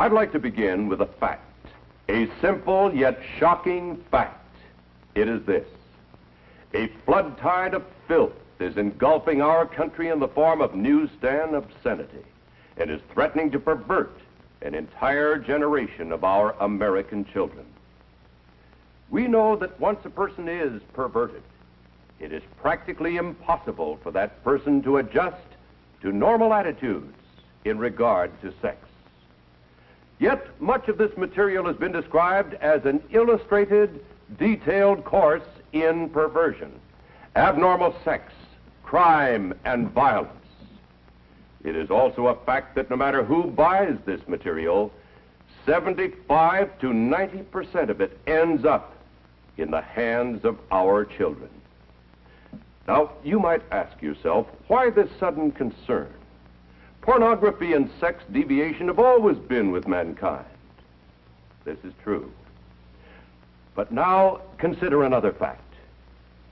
I'd like to begin with a fact, a simple yet shocking fact. It is this: a flood tide of filth is engulfing our country in the form of newsstand obscenity and is threatening to pervert an entire generation of our American children. We know that once a person is perverted, it is practically impossible for that person to adjust to normal attitudes in regard to sex. Yet much of this material has been described as an illustrated, detailed course in perversion, abnormal sex, crime, and violence. It is also a fact that no matter who buys this material, 75 to 90% of it ends up in the hands of our children. Now, you might ask yourself, why this sudden concern? Pornography and sex deviation have always been with mankind. This is true. But now consider another fact.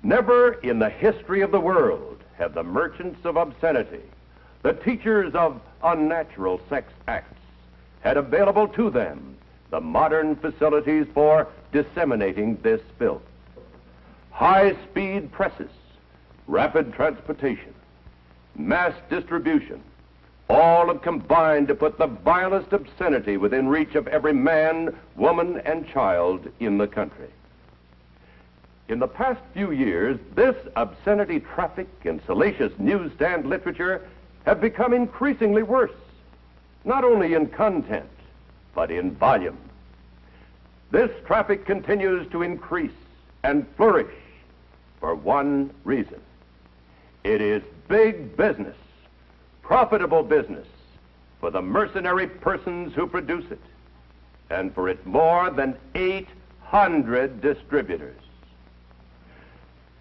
Never in the history of the world have the merchants of obscenity, the teachers of unnatural sex acts, had available to them the modern facilities for disseminating this filth. High-speed presses, rapid transportation, mass distribution, all have combined to put the vilest obscenity within reach of every man, woman, and child in the country. In the past few years, this obscenity traffic and salacious newsstand literature have become increasingly worse, not only in content, but in volume. This traffic continues to increase and flourish for one reason. It is big business, profitable business for the mercenary persons who produce it, and for its more than 800 distributors.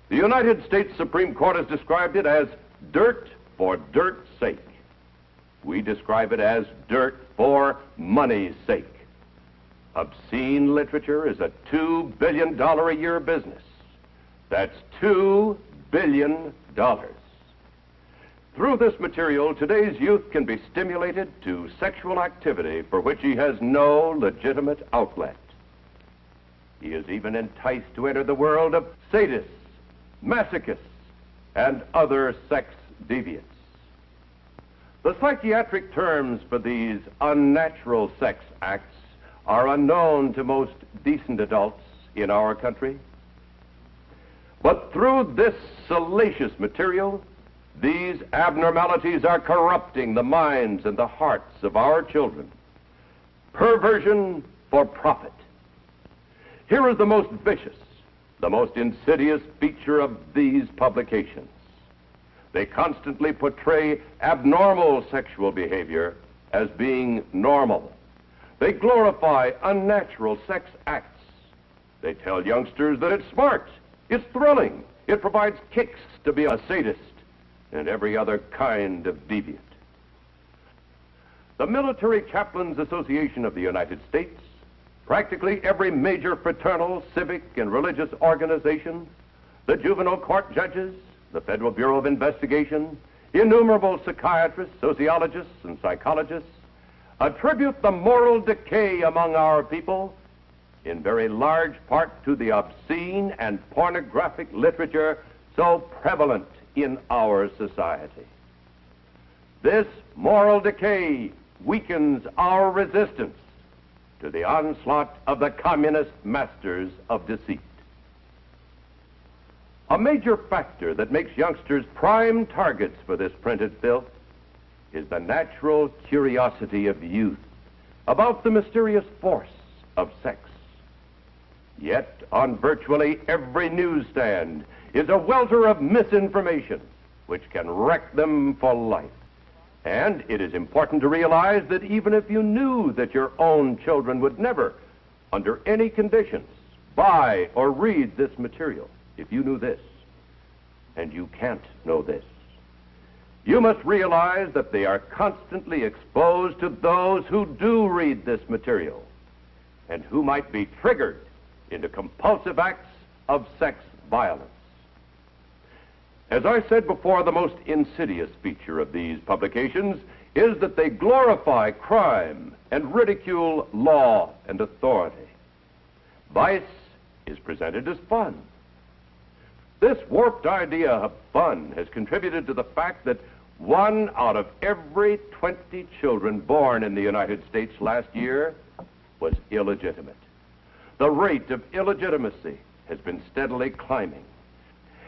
The United States Supreme Court has described it as dirt for dirt's sake. We describe it as dirt for money's sake. Obscene literature is a $2 billion a year business. That's $2 billion. Through this material, today's youth can be stimulated to sexual activity for which he has no legitimate outlet. He is even enticed to enter the world of sadists, masochists, and other sex deviants. The psychiatric terms for these unnatural sex acts are unknown to most decent adults in our country. But through this salacious material, these abnormalities are corrupting the minds and the hearts of our children. Perversion for profit. Here is the most vicious, the most insidious feature of these publications. They constantly portray abnormal sexual behavior as being normal. They glorify unnatural sex acts. They tell youngsters that it's smart, it's thrilling, it provides kicks to be a sadist and every other kind of deviant. The Military Chaplains Association of the United States, practically every major fraternal, civic, and religious organization, the juvenile court judges, the Federal Bureau of Investigation, innumerable psychiatrists, sociologists, and psychologists attribute the moral decay among our people in very large part to the obscene and pornographic literature so prevalent in our society. This moral decay weakens our resistance to the onslaught of the communist masters of deceit. A major factor that makes youngsters prime targets for this printed filth is the natural curiosity of youth about the mysterious force of sex. Yet, on virtually every newsstand is a welter of misinformation which can wreck them for life. And it is important to realize that even if you knew that your own children would never, under any conditions, buy or read this material, if you knew this, and you can't know this, you must realize that they are constantly exposed to those who do read this material and who might be triggered into compulsive acts of sex violence. As I said before, the most insidious feature of these publications is that they glorify crime and ridicule law and authority. Vice is presented as fun. This warped idea of fun has contributed to the fact that 1 out of every 20 children born in the United States last year was illegitimate. The rate of illegitimacy has been steadily climbing,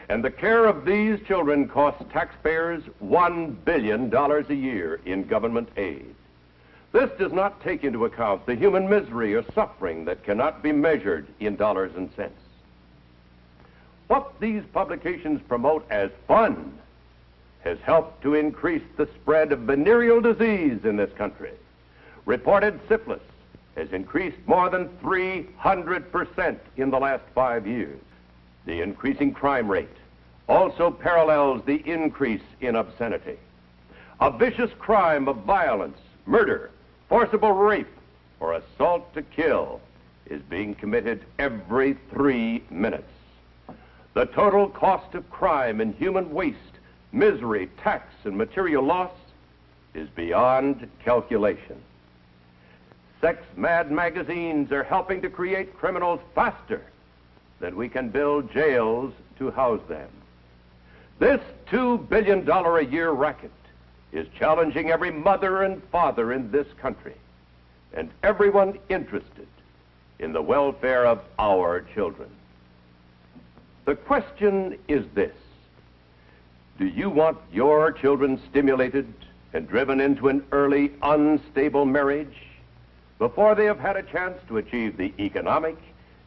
and the care of these children costs taxpayers $1 billion a year in government aid. This does not take into account the human misery or suffering that cannot be measured in dollars and cents. What these publications promote as fun has helped to increase the spread of venereal disease in this country. Reported syphilis has increased more than 300% in the last 5 years. The increasing crime rate also parallels the increase in obscenity. A vicious crime of violence, murder, forcible rape, or assault to kill is being committed every 3 minutes. The total cost of crime in human waste, misery, tax, and material loss is beyond calculation. Sex-mad magazines are helping to create criminals faster than we can build jails to house them. This $2 billion a year racket is challenging every mother and father in this country and everyone interested in the welfare of our children. The question is this: do you want your children stimulated and driven into an early, unstable marriage before they have had a chance to achieve the economic,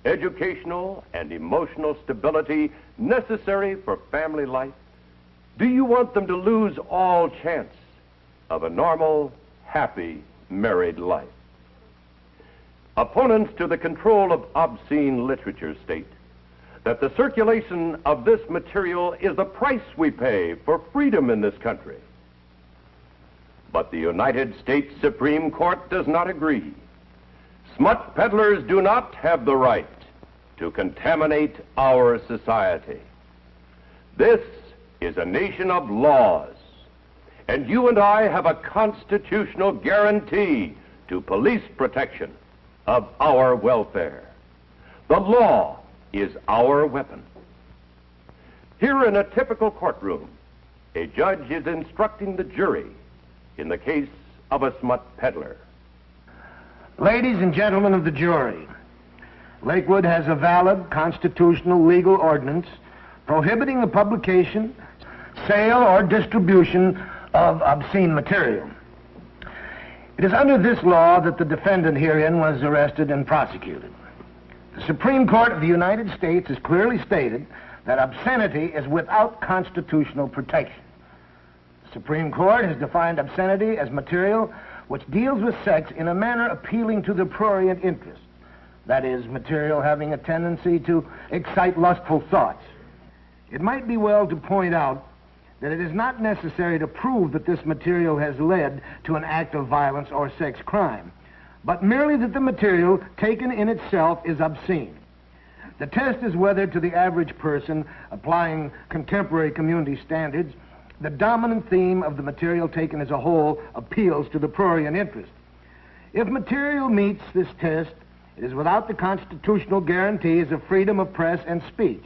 educational, and emotional stability necessary for family life? Do you want them to lose all chance of a normal, happy married life? Opponents to the control of obscene literature state that the circulation of this material is the price we pay for freedom in this country. But the United States Supreme Court does not agree. Smut peddlers do not have the right to contaminate our society. This is a nation of laws, and you and I have a constitutional guarantee to police protection of our welfare. The law is our weapon. Here in a typical courtroom, a judge is instructing the jury in the case of a smut peddler. Ladies and gentlemen of the jury, Lakewood has a valid constitutional legal ordinance prohibiting the publication, sale, or distribution of obscene material. It is under this law that the defendant herein was arrested and prosecuted. The Supreme Court of the United States has clearly stated that obscenity is without constitutional protection. The Supreme Court has defined obscenity as material which deals with sex in a manner appealing to the prurient interest. That is, material having a tendency to excite lustful thoughts. It might be well to point out that it is not necessary to prove that this material has led to an act of violence or sex crime, but merely that the material taken in itself is obscene. The test is whether, to the average person applying contemporary community standards, the dominant theme of the material taken as a whole appeals to the prurient interest. If material meets this test, it is without the constitutional guarantees of freedom of press and speech.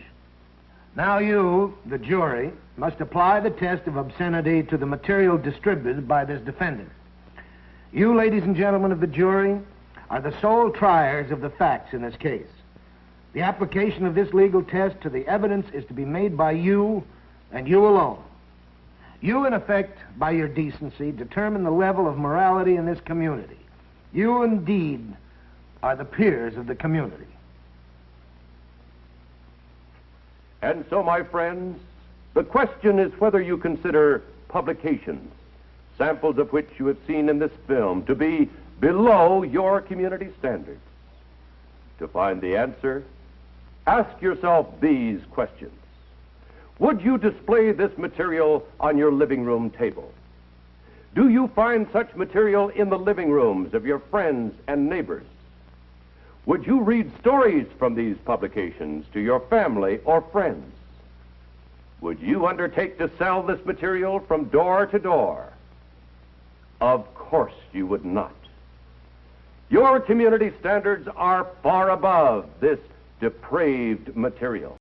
Now you, the jury, must apply the test of obscenity to the material distributed by this defendant. You, ladies and gentlemen of the jury, are the sole triers of the facts in this case. The application of this legal test to the evidence is to be made by you and you alone. You, in effect, by your decency, determine the level of morality in this community. You, indeed, are the peers of the community. And so, my friends, the question is whether you consider publications, samples of which you have seen in this film, to be below your community standards. To find the answer, ask yourself these questions. Would you display this material on your living room table? Do you find such material in the living rooms of your friends and neighbors? Would you read stories from these publications to your family or friends? Would you undertake to sell this material from door to door? Of course you would not. Your community standards are far above this depraved material.